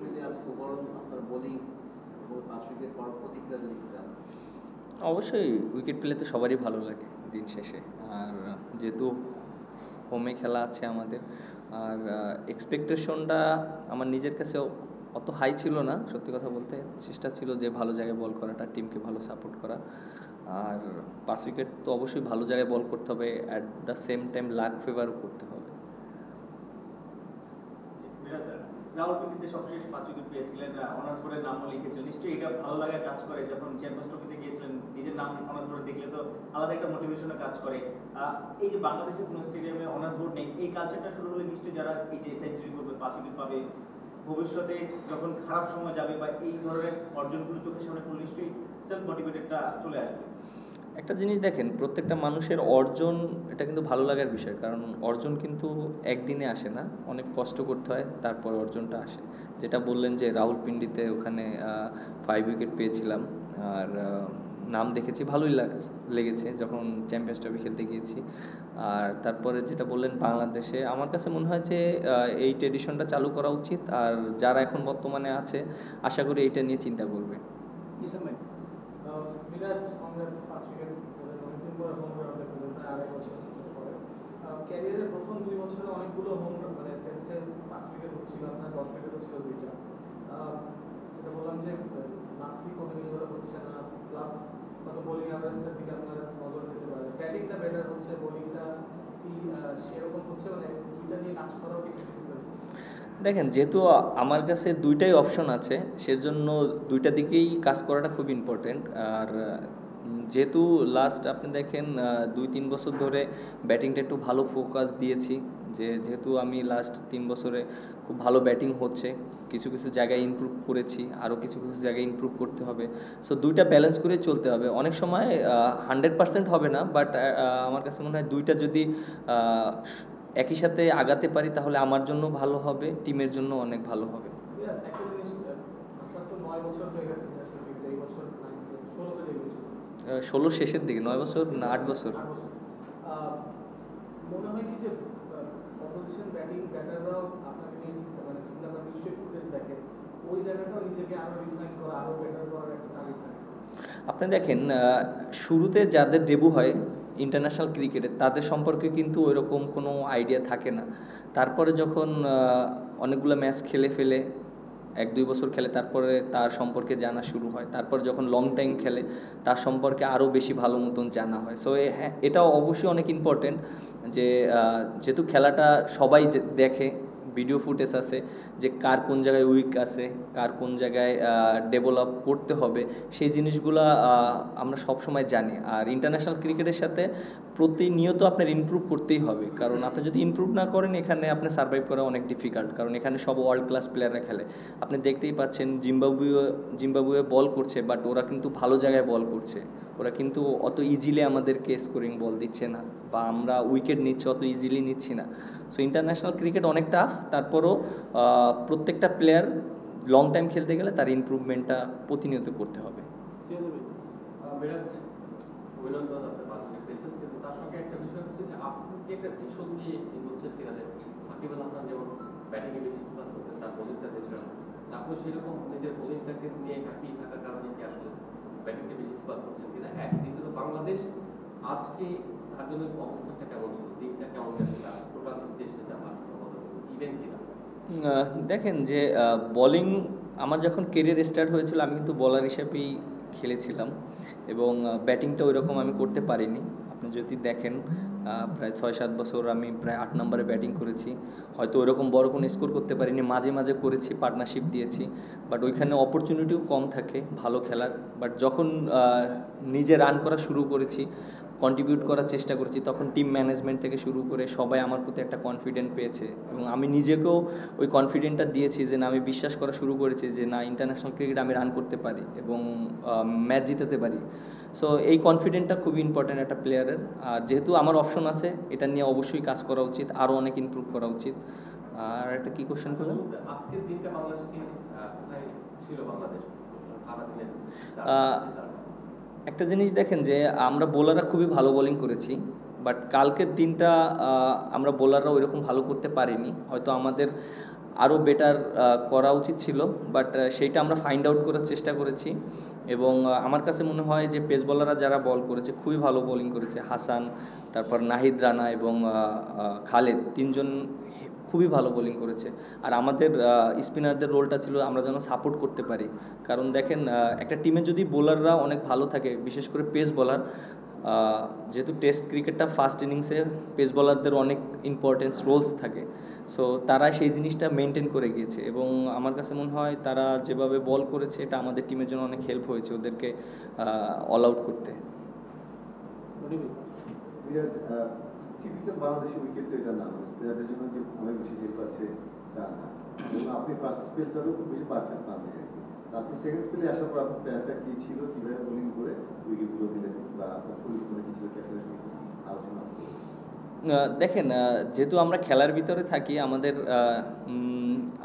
মিলে আজকে ওভারঅল আপনার বোলিং এবং 5 উইকেট পাওয়ার প্রতিক্রিয়া যদি দেন। অবশ্যই উইকেট পেলে তো সবারই ভালো লাগে দিন শেষে, আর যেহেতু হোমে খেলা আছে আমাদের, আর এক্সপেকটেশনটা আমার নিজের কাছে অত হাই ছিল না, সত্যি কথা বলতে। চেষ্টা ছিল যে ভালো জায়গায় বল করাটা, টিমকে ভালো সাপোর্ট করা, আর 5 উইকেট তো অবশ্যই ভালো জায়গায় বল করতে হবে, at the same time luck ফেভারও করতে হবে। রাওয়ালপিন্ডিতে সবশেষ 5 উইকেট পেয়েছিলেন, অনার্স বোর্ডের নামও লিখেছিলেন, নিশ্চয়ই এটা ভালো লাগা কাজ করে যখন চ্যাম্পিয়ন্স ট্রফিতে গিয়েছিলেন, নিজের নাম অনার্স বোর্ডে দেখলে তো আলাদা একটা মোটিভেশনে কাজ করে। এই যে বাংলাদেশের কোনো স্টেডিয়ামে অনার্স বোর্ড নেই, এই কালচারটা শুরু হলে নিশ্চয়ই যারা এই যে সেঞ্চুরি করবে, 5 উইকেট পাবে, ভবিষ্যতে যখন খারাপ সময় যাবে বা এই ধরনের অর্জনগুলো চোখের সামনে পড়লে নিশ্চয়ই সেলফ মোটিভেটেডটা চলে আসবে। একটা জিনিস দেখেন, প্রত্যেকটা মানুষের অর্জন এটা কিন্তু ভালো লাগার বিষয়, কারণ অর্জন কিন্তু একদিনে আসে না, অনেক কষ্ট করতে হয়, তারপর অর্জনটা আসে। যেটা বললেন যে রাওয়ালপিন্ডিতে ওখানে 5 উইকেট পেয়েছিলাম, আর নাম দেখেছি, ভালোই লেগেছে যখন চ্যাম্পিয়ন্স ট্রফি খেলতে গিয়েছি। আর তারপরে যেটা বললেন বাংলাদেশে, আমার কাছে মনে হয় যে এই ট্রেডিশনটা চালু করা উচিত, আর যারা এখন বর্তমানে আছে আশা করি এইটা নিয়ে চিন্তা করবে। ক্যারিয়ারের প্রথম 2 বছরে অনেকগুলো হোম মানে টেস্টে 5 উইকেট হচ্ছিল, আপনার 10 উইকেট হচ্ছিল দুইটা। যেটা বললাম যে লাস্ট উইক কোনো কিছু হচ্ছে না, প্লাস কত বোলিং অ্যাভারেজটার দিকে আপনার নজর যেতে পারে। ব্যাটিংটা বেটার হচ্ছে, বোলিংটা কি সেরকম হচ্ছে, মানে দুইটা নিয়ে কাজ করাও কি ডিফিকাল্ট? দেখেন, যেহেতু আমার কাছে দুইটাই অপশন আছে, সেজন্য দুইটা দিকেই কাজ করাটা খুব ইম্পর্টেন্ট। আর যেহেতু লাস্ট আপনি দেখেন 2-3 বছর ধরে ব্যাটিংটা একটু ভালো ফোকাস দিয়েছি, যেহেতু আমি লাস্ট 3 বছরে খুব ভালো ব্যাটিং হচ্ছে, কিছু কিছু জায়গায় ইমপ্রুভ করেছি, আরও কিছু কিছু জায়গায় ইমপ্রুভ করতে হবে। সো দুইটা ব্যালেন্স করে চলতে হবে। অনেক সময় 100% হবে না, বাট আমার কাছে মনে হয় দুইটা যদি একই সাথে আগাতে পারি তাহলে আমার জন্য ভালো হবে, টিমের জন্য অনেক ভালো হবে। একটা জিনিস, আপনার তো 9 বছর হয়ে গেছে, এই বছর 16তে ডেবিউট ছিল। 16 শেষের দিকে, 9 বছর না 8 বছর। মনে হয় কি যে অপোজিশন ব্যাটিং ব্যাটাররাও আপনাকে নিয়ে চিন্তা করেন, নিশ্চয়ই ফুটেজ দেখে, ওই জায়গাটাও নিজেকে আরো রিফাইন করা, আরো বেটার করার একটা তাগিদ থাকে। আপনি দেখেন, শুরুতে যাদের ডেবু হয় ইন্টারন্যাশনাল ক্রিকেটে, তাদের সম্পর্কে কিন্তু ওইরকম কোনো আইডিয়া থাকে না। তারপরে যখন অনেকগুলো ম্যাচ খেলে ফেলে, 1-2 বছর খেলে, তারপরে তার সম্পর্কে জানা শুরু হয়। তারপর যখন লং টাইম খেলে, তার সম্পর্কে আরও বেশি ভালো মতন জানা হয়। সো হ্যাঁ, এটাও অবশ্যই অনেক ইম্পর্টেন্ট যে যেহেতু খেলাটা সবাই দেখে, ভিডিও ফুটেজ আছে যে কার কোন জায়গায় উইক আছে, কার কোন জায়গায় ডেভেলপ করতে হবে, সেই জিনিসগুলো আমরা সব সময় জানি। আর ইন্টারন্যাশনাল ক্রিকেটের সাথে প্রতিনিয়ত আপনার ইমপ্রুভ করতেই হবে, কারণ আপনি যদি ইমপ্রুভ না করেন এখানে আপনি সার্ভাইভ করা অনেক ডিফিকাল্ট, কারণ এখানে সব ওয়ার্ল্ড ক্লাস প্লেয়াররা খেলে। আপনি দেখতেই পাচ্ছেন জিম্বাবুয়ে বল করছে, বাট ওরা কিন্তু ভালো জায়গায় বল করছে, ওরা কিন্তু অত ইজিলি আমাদেরকে স্কোরিং বল দিচ্ছে না, বা আমরা উইকেট নিচ্ছি অত ইজিলি নিচ্ছি না। সো ইন্টারন্যাশনাল ক্রিকেট অনেক টাফ, তারপরও প্রত্যেকটা প্লেয়ার লং টাইম খেলতে গেলে তার ইমপ্রুভমেন্টটা প্রতিনিয়ত করতে হবে। তার সঙ্গে একটা বিষয় হচ্ছে যে আপনি একটা ভীষণ নিয়ে হচ্ছে সেখানে সাকিব আল হাসান যেমন ব্যাটিংয়ে বেশি ফোকাস করতেন, তার বোলিংটা দিয়েছিলেন, আপনি সেরকম নিজের বোলিংটাকে নিয়ে হ্যাপি থাকার কারণে কি আসলে ব্যাটিংকে বেশি ফোকাস করছেন কিনা? এক, দ্বিতীয়ত বাংলাদেশ আজকে তার জন্য অবস্থানটা কেমন ছিল, দিকটা কেমন গেছে, টোটাল দেশে যাওয়ার ইভেন্ট কিনা? দেখেন যে বোলিং আমার যখন কেরিয়ার স্টার্ট হয়েছিল, আমি কিন্তু বলার হিসেবেই খেলেছিলাম, এবং ব্যাটিংটা ওইরকম আমি করতে পারিনি। আপনি যদি দেখেন প্রায় 6-7 বছর আমি প্রায় 8 নম্বরে ব্যাটিং করেছি, হয়তো ওইরকম বড় কোনো স্কোর করতে পারিনি, মাঝে মাঝে করেছি, পার্টনারশিপ দিয়েছি, বাট ওইখানে অপরচুনিটিও কম থাকে ভালো খেলার। বাট যখন নিজে রান করা শুরু করেছি, কন্ট্রিবিউট করার চেষ্টা করছি, তখন টিম ম্যানেজমেন্ট থেকে শুরু করে সবাই আমার প্রতি একটা কনফিডেন্ট পেয়েছে, এবং আমি নিজেকেও ওই কনফিডেন্টটা দিয়েছি যে না, আমি বিশ্বাস করা শুরু করেছি যে না, ইন্টারন্যাশনাল ক্রিকেট আমি রান করতে পারি এবং ম্যাচ জিতাতে পারি। সো এই কনফিডেন্টটা খুবই ইম্পর্ট্যান্ট একটা প্লেয়ারের। আর যেহেতু আমার অপশন আছে, এটা নিয়ে অবশ্যই কাজ করা উচিত, আরও অনেক ইমপ্রুভ করা উচিত। আর একটা কী কোশ্চেন করলেন? আজকের দিনটা বাংলাদেশকে কোথায় ছিল বাংলাদেশ সারাদিনে? একটা জিনিস দেখেন যে আমরা বোলাররা খুবই ভালো বোলিং করেছি, বাট কালকের দিনটা আমরা বোলাররা ওইরকম ভালো করতে পারিনি। হয়তো আমাদের আরও বেটার করা উচিত ছিল, বাট সেইটা আমরা ফাইন্ড আউট করার চেষ্টা করেছি। এবং আমার কাছে মনে হয় যে পেস বলাররা যারা বল করেছে খুবই ভালো বোলিং করেছে। হাসান, তারপর নাহিদ রানা এবং খালেদ, তিনজন খুবই ভালো বোলিং করেছে। আর আমাদের স্পিনারদের রোলটা ছিল আমরা যেন সাপোর্ট করতে পারি। কারণ দেখেন, একটা টিমে যদি বোলাররা অনেক ভালো থাকে, বিশেষ করে পেস বলার, যেহেতু টেস্ট ক্রিকেটটা ফার্স্ট ইনিংসে পেস বলারদের অনেক ইম্পর্টেন্স রোলস থাকে, সো তারা সেই জিনিসটা মেনটেন করে গিয়েছে। এবং আমার কাছে মনে হয় তারা যেভাবে বল করেছে এটা আমাদের টিমের জন্য অনেক হেল্প হয়েছে ওদেরকে অল আউট করতে। টিপিক্যাল বাংলাদেশি উইকেট তো এটা না, স্পিনারদের জন্য যে অনেক বেশি হেল্প আছে তা না। এবং আপনি ফার্স্ট স্পেলটারও খুব বেশি পারছেন পান না। আপনি সেকেন্ড স্পেলে আসার পর আপনার প্ল্যানটা কী ছিল, কীভাবে বোলিং করে উইকেটগুলো দিলেন, বা আপনার পরিকল্পনা কী ছিল, ক্যাপ্টেনের সঙ্গে আলোচনা? দেখেন, যেহেতু আমরা খেলার ভিতরে থাকি, আমাদের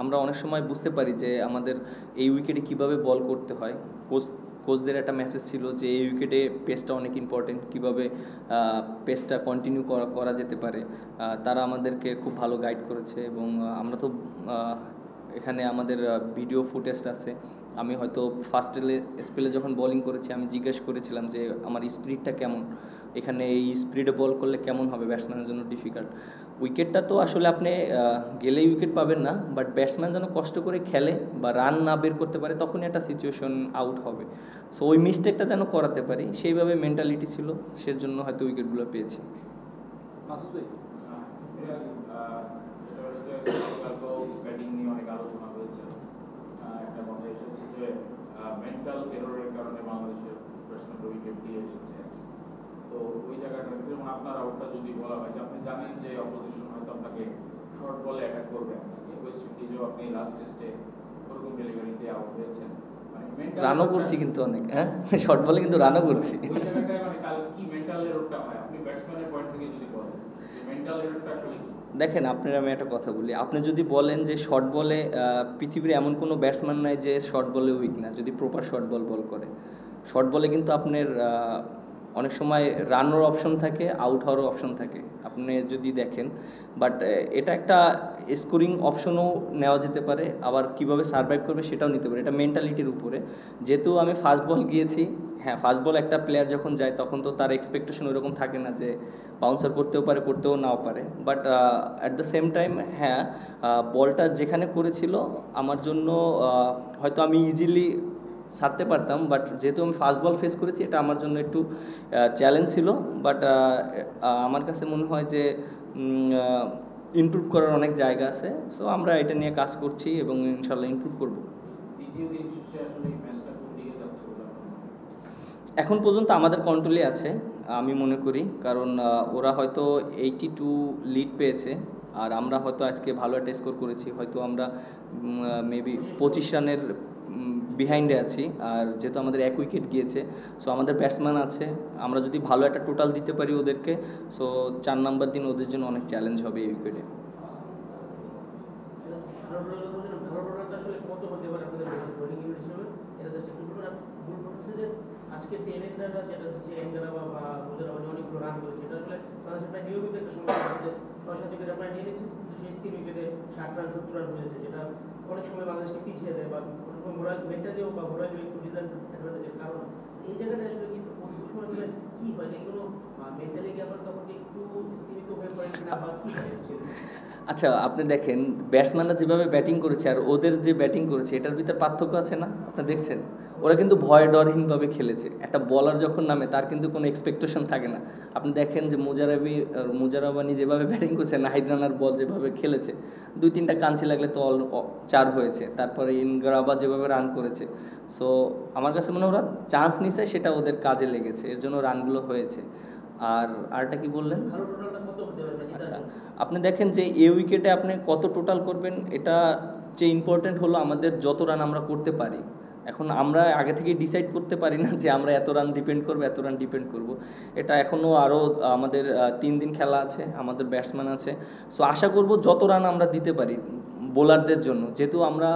আমরা অনেক সময় বুঝতে পারি যে আমাদের এই উইকেটে কিভাবে বল করতে হয়। কোচদের একটা মেসেজ ছিল যে এই উইকেটে পেসটা অনেক ইম্পর্টেন্ট, কীভাবে পেসটা কন্টিনিউ করা যেতে পারে। তারা আমাদেরকে খুব ভালো গাইড করেছে। এবং আমরা তো এখানে আমাদের ভিডিও ফুটেজটা আছে। আমি হয়তো ফার্স্ট স্পেলে যখন বোলিং করেছি আমি জিজ্ঞেস করেছিলাম যে আমার স্পিডটা কেমন, এখানে এই স্পিডে বল করলে কেমন হবে, ব্যাটসম্যানের জন্য ডিফিকাল্ট। উইকেটটা তো আসলে আপনি গেলেই উইকেট পাবেন না, বাট ব্যাটসম্যান যেন কষ্ট করে খেলে বা রান না বের করতে পারে, তখনই একটা সিচুয়েশন আউট হবে। সো ওই মিস্টেকটা যেন করাতে পারি, সেইভাবে মেন্টালিটি ছিল, সেজন্য হয়তো উইকেটগুলো পেয়েছি। ব্যাটিং নিয়ে অনেক আলোচনা হয়েছে, একটা কথা এসেছে যে মেন্টাল এররের কারণে বাংলাদেশের ব্যাটসম্যানরা উইকেট দিয়ে এসেছে। তো ওই জায়গাটা যেমন আপনার আউটটা যদি বলা হয় যে আপনি জানেন যে অপোজিশন হয়তো আপনাকে শর্ট বলে অ্যাটাক করবে, ওয়েস্ট ইন্ডিজেও আপনি লাস্ট টেস্টে ওরকম ডেলিভারিতে আউট হয়েছেন, রানও করছি কিন্তু অনেক, হ্যাঁ শর্ট বলে কিন্তু রানও করছি। ওই জায়গাটায় মানে কাল কি মেন্টাল এররটা হয় আপনি ব্যাটসম্যানের পয়েন্ট থেকে যদি বলেন মেন্টাল এররটা আসলে কি? দেখেন, আপনার আমি একটা কথা বলি, আপনি যদি বলেন যে শর্ট বলে পৃথিবীর এমন কোনো ব্যাটসম্যান নাই যে শর্ট বলে উইক না, যদি প্রপার শর্ট বল করে। শর্ট বলে কিন্তু আপনার অনেক সময় রানের অপশন থাকে, আউট হওয়ারও অপশন থাকে, আপনি যদি দেখেন। বাট এটা একটা স্কোরিং অপশনও নেওয়া যেতে পারে, আবার কিভাবে সার্ভাইভ করবে সেটাও নিতে পারে, এটা মেন্টালিটির উপরে। যেহেতু আমি ফাস্ট বল গিয়েছি, হ্যাঁ ফাস্ট বল একটা প্লেয়ার যখন যায় তখন তো তার এক্সপেকটেশন ওইরকম থাকে না যে বাউন্সার করতেও পারে, করতেও নাও পারে। But at the same time হ্যাঁ, বলটা যেখানে করেছিল আমার জন্য হয়তো আমি ইজিলি ছাড়তে পারতাম, বাট যেহেতু আমি ফাস্ট বল ফেস করেছি এটা আমার জন্য একটু চ্যালেঞ্জ ছিল। বাট আমার কাছে মনে হয় যে ইমপ্রুভ করার অনেক জায়গা আছে, সো আমরা এটা নিয়ে কাজ করছি এবং ইনশাল্লাহ ইমপ্রুভ করব। দ্বিতীয় দিন শেষে আসলে এই ম্যাচটা কোন দিকে যাচ্ছে বলে এখন পর্যন্ত আমাদের কন্ট্রোলে আছে আমি মনে করি, কারণ ওরা হয়তো 82 লিড পেয়েছে আর আমরা হয়তো আজকে ভালো একটা স্কোর করেছি, হয়তো আমরা মেবি 25 রানের বিহাইন্ডে আছি। আর যেহেতু আমাদের এক উইকেট গিয়েছে, সো আমাদের ব্যাটসম্যান আছে, আমরা যদি ভালো একটা টোটাল দিতে পারি ওদেরকে, সো 4 নম্বর দিন ওদের জন্য অনেক চ্যালেঞ্জ হবে এই উইকেটে। আজকে টেনেন্ডাররা যেটা হচ্ছে এঙ্গারাবা বা মুজারাবানি অনেকগুলো রান করেছে, এটা আসলে বাংলাদেশের প্রায় নিয়মিত একটা সমস্যা হচ্ছে। 6-7 উইকেট আপনারা নিয়ে নিচ্ছেন, শেষ 3 উইকেটে 60 রান 70 রান হয়েছে, যেটা অনেক সময় বাংলাদেশকে পিছিয়ে দেয় বা মোরাল মেন্টালিও বা মোরালিও একটু ডিসঅ্যাডভান্টেজের কারণ। এই জায়গাটা আসলে কিন্তু সময় ধরে কী হয়, এগুলো মেন্টালি ব্যাপার তখন একটু স্থিমিত হয়ে পড়ে কিনা বা কী হয়? আচ্ছা, আপনি দেখেন ব্যাটসম্যানরা যেভাবে ব্যাটিং করেছে আর ওদের যে ব্যাটিং করেছে এটার ভিতরে পার্থক্য আছে না, আপনি দেখছেন? ওরা কিন্তু ভয় ডরহীনভাবে খেলেছে। একটা বলার যখন নামে তার কিন্তু কোনো এক্সপেকটেশন থাকে না। আপনি দেখেন যে মুজারাবানি যেভাবে ব্যাটিং করছে, নাহিদ রানার বল যেভাবে খেলেছে, 2-3টা কাঞ্চি লাগলে তো 4 হয়েছে। তারপরে ইনগ্রাবা যেভাবে রান করেছে, সো আমার কাছে মনে হয় ওরা চান্স নিছে, সেটা ওদের কাজে লেগেছে, এর জন্য রানগুলো হয়েছে। আর আরটা কি বললেন? আচ্ছা, আপনি দেখেন যে এই উইকেটে আপনি কত টোটাল করবেন, এটা যে ইম্পর্টেন্ট হলো আমাদের যত রান আমরা করতে পারি। এখন আমরা আগে থেকে ডিসাইড করতে পারি না যে আমরা এত রান ডিপেন্ড করবো, এত রান ডিপেন্ড করব। এটা এখনও আরও আমাদের 3 দিন খেলা আছে, আমাদের ব্যাটসম্যান আছে, সো আশা করব যত রান আমরা দিতে পারি বোলারদের জন্য। যেহেতু আমরা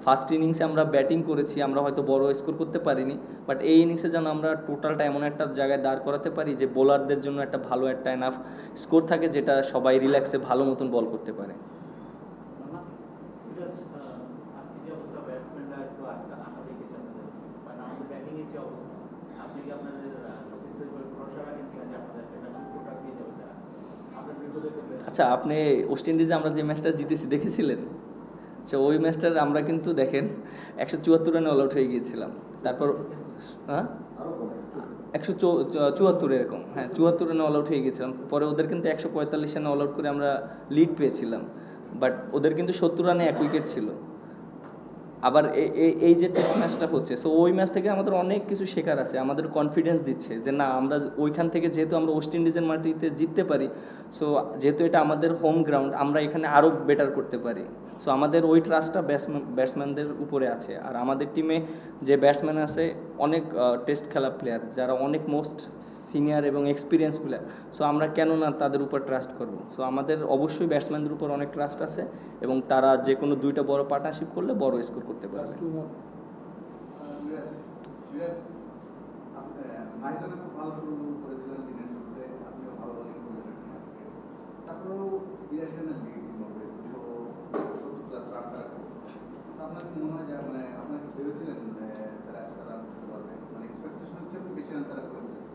ফার্স্ট ইনিংসে আমরা ব্যাটিং করেছি, আমরা হয়তো বড় স্কোর করতে পারিনি, বাট এই ইনিংসে যেন আমরা টোটালটা এমন একটা জায়গায় দাঁড় করাতে পারি যে বোলারদের জন্য একটা ভালো একটা এনাফ স্কোর থাকে, যেটা সবাই রিল্যাক্সে ভালো মতন বল করতে পারে। আচ্ছা, আপনি ওয়েস্ট ইন্ডিজে আমরা যে ম্যাচটা জিতেছি দেখেছিলেন? আচ্ছা, ওই ম্যাচটার আমরা কিন্তু দেখেন 174 রানে অল আউট হয়ে গিয়েছিলাম। তারপর হ্যাঁ আরো কমে 174 এরকম, হ্যাঁ 74 রানে অল আউট হয়ে গেছিলাম। পরে ওদের কিন্তু 145 রানে অল আউট করে আমরা লিড পেয়েছিলাম, বাট ওদের কিন্তু 70 রানে 1 উইকেট ছিল। আবার এই যে টেস্ট ম্যাচটা হচ্ছে, সো ওই ম্যাচ থেকে আমাদের অনেক কিছু শেখার আছে, আমাদের কনফিডেন্স দিচ্ছে যে না, আমরা ওইখান থেকে যেহেতু আমরা ওয়েস্ট ইন্ডিজের মাটিতে জিততে পারি, সো যেহেতু এটা আমাদের হোম গ্রাউন্ড, আমরা এখানে আরও বেটার করতে পারি। সো আমাদের ওই ট্রাস্টটা ব্যাটসম্যানদের উপরে আছে। আর আমাদের টিমে যে ব্যাটসম্যান আছে অনেক টেস্ট খেলা প্লেয়ার, যারা অনেক মোস্ট সিনিয়র এবং এক্সপিরিয়েন্স প্লেয়ার। সো আমরা কেন না তাদের উপর ট্রাস্ট করব? সো আমাদের অবশ্যই ব্যাটসম্যানদের উপর অনেক ট্রাস্ট আছে এবং তারা যে কোনো 2টা বড় পার্টনারশিপ করলে বড় স্কোর করতে পারবে। মাইদানে খুব ভালো শুরু করেছিলেন দিনের শুরুতে, আপনিও ভালো বোলিং করেছেন। তারপরেও 82 রানের লিড জিম্বাবুয়ে, 270 প্লাস রান তারা করেছে। আপনার কি মনে হয় যে মানে আপনারা কি ভেবেছিলেন তারা এতটা রান করতে পারবে? মানে এক্সপেকটেশনের চেয়ে বেশি রান তারা করে ফেলেছে?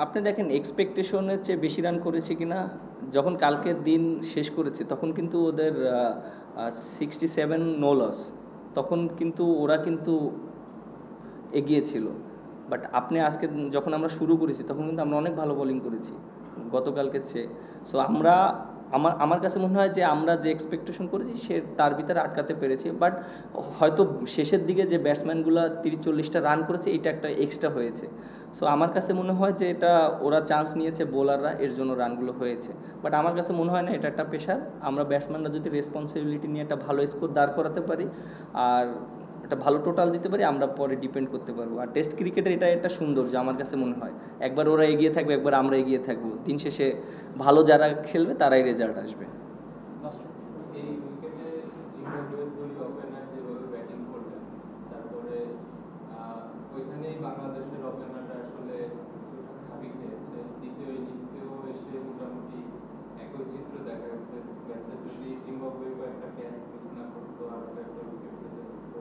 আপনি দেখেন এক্সপেকটেশনের চেয়ে বেশি রান করেছে কিনা, যখন কালকের দিন শেষ করেছে তখন কিন্তু ওদের 67 নো লস, তখন কিন্তু ওরা কিন্তু এগিয়ে ছিল। বাট আপনি আজকে যখন আমরা শুরু করেছি তখন কিন্তু আমরা অনেক ভালো বোলিং করেছি গতকালকের চেয়ে। সো আমার কাছে মনে হয় যে আমরা যে এক্সপেকটেশন করেছি সে তার ভিতরে আটকাতে পেরেছি। বাট হয়তো শেষের দিকে যে ব্যাটসম্যানগুলো 30-40টা রান করেছে, এটা একটা এক্সট্রা হয়েছে। সো আমার কাছে মনে হয় যে এটা ওরা চান্স নিয়েছে বোলাররা, এর জন্য রানগুলো হয়েছে। বাট আমার কাছে মনে হয় না এটা একটা পেশার। আমরা ব্যাটসম্যানরা যদি রেসপন্সিবিলিটি নিয়ে একটা ভালো স্কোর দাঁড় করাতে পারি আর একটা ভালো টোটাল দিতে পারি, আমরা পরে ডিপেন্ড করতে পারবো। আর টেস্ট ক্রিকেটের এটা একটা সৌন্দর্য আমার কাছে মনে হয়, একবার ওরা এগিয়ে থাকবে, একবার আমরা এগিয়ে থাকবো, দিন শেষে ভালো যারা খেলবে তারাই রেজাল্ট আসবে। এই উইকেটে জিম্বাবুয়ের দুই ওপেনার যেভাবে ব্যাটিং করলেন, তারপরে ওইখানেই বাংলাদেশের ওপেনাররা আসলে কিছুটা খাবি খেয়েছে। দ্বিতীয় ইনিংসেও এসে মোটামুটি একই চিত্র দেখা গেছে। ম্যাচে যদি জিম্বাবুয়ে কয়েকটা ক্যাচ মিস না করতো আর কয়েকটা উইকেট যেতে হতো।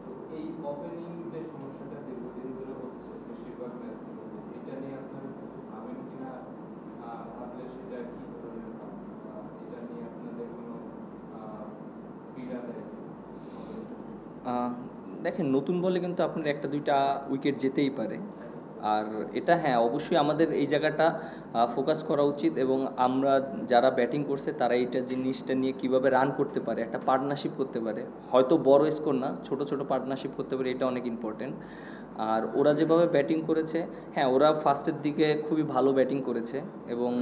তো এই ওপেনিং যে সমস্যাটা দীর্ঘদিন ধরে হচ্ছে বেশিরভাগ ম্যাচগুলোতে, এটা নিয়ে আপনারা কিছু ভাবেন কিনা? ভাবলে সেটা কি ধরনের ভাবনা, বা এটা নিয়ে আপনাদের কোনো পীড়া দেয়? দেখেন, নতুন বলে কিন্তু আপনার 1-2টা উইকেট যেতেই পারে। আর এটা হ্যাঁ, অবশ্যই আমাদের এই জায়গাটা ফোকাস করা উচিত এবং আমরা যারা ব্যাটিং করছে তারা এইটা জিনিসটা নিয়ে কিভাবে রান করতে পারে, একটা পার্টনারশিপ করতে পারে, হয়তো বড় স্কোর না, ছোট ছোট পার্টনারশিপ করতে পারে, এটা অনেক ইম্পর্টেন্ট। আর ওরা যেভাবে ব্যাটিং করেছে, হ্যাঁ ওরা ফার্স্টের দিকে খুবই ভালো ব্যাটিং করেছে এবং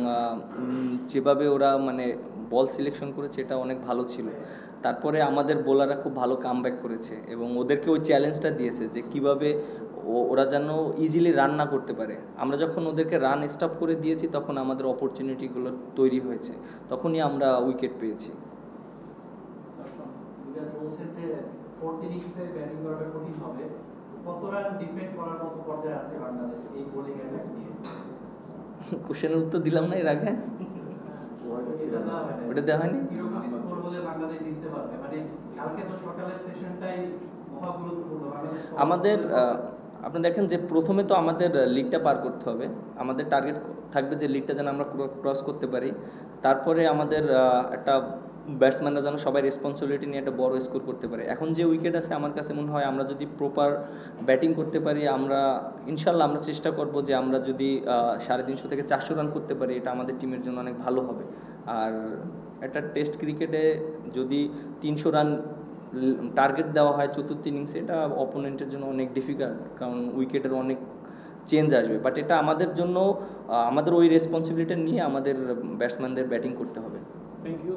যেভাবে ওরা মানে বল সিলেকশন করেছে এটা অনেক ভালো ছিল। তারপরে আমাদের বোলাররা খুব ভালো কামব্যাক করেছে এবং ওদেরকে ওই চ্যালেঞ্জটা দিয়েছে যে কিভাবে ওরা যেন ইজিলি রান না করতে পারে। আমরা যখন ওদেরকে রান স্টপ করে দিয়েছি তখন আমাদের অপরচুনিটিগুলো তৈরি হয়েছে, তখনই আমরা উইকেট পেয়েছি। ব্যাটিং করাটা কঠিন হবে, কত রান ডিফেন্ড করার মতো পর্যায়ে আছে বাংলাদেশ এই বোলিং অ্যাটাক নিয়ে? কোশ্চেনের উত্তর দিলাম না এর আগে, ওটা দেওয়া হয়নি। কিরকম স্কোর হলে বাংলাদেশ জিততে পারবে? মানে কালকে তো সকালের সেশনটাই মহা গুরুত্বপূর্ণ। আমাদের আপনি দেখেন যে প্রথমে তো আমাদের লিগটা পার করতে হবে, আমাদের টার্গেট থাকবে যে লিগটা যেন আমরা ক্রস করতে পারি। তারপরে আমাদের একটা ব্যাটসম্যানরা যেন সবাই রেসপন্সিবিলিটি নিয়ে একটা বড় স্কোর করতে পারে। এখন যে উইকেট আছে আমার কাছে মনে হয় আমরা যদি প্রপার ব্যাটিং করতে পারি, আমরা ইনশাল্লাহ আমরা চেষ্টা করব যে আমরা যদি 350 থেকে 400 রান করতে পারি, এটা আমাদের টিমের জন্য অনেক ভালো হবে। আর একটা টেস্ট ক্রিকেটে যদি 300 রান টার্গেট দেওয়া হয় চতুর্থ ইনিংসে, এটা অপোনেন্টের জন্য অনেক ডিফিকাল্ট, কারণ উইকেটের অনেক চেঞ্জ আসবে। বাট এটা আমাদের জন্য আমাদের ওই রেসপন্সিবিলিটি নিয়ে আমাদের ব্যাটসম্যানদের ব্যাটিং করতে হবে। Thank you.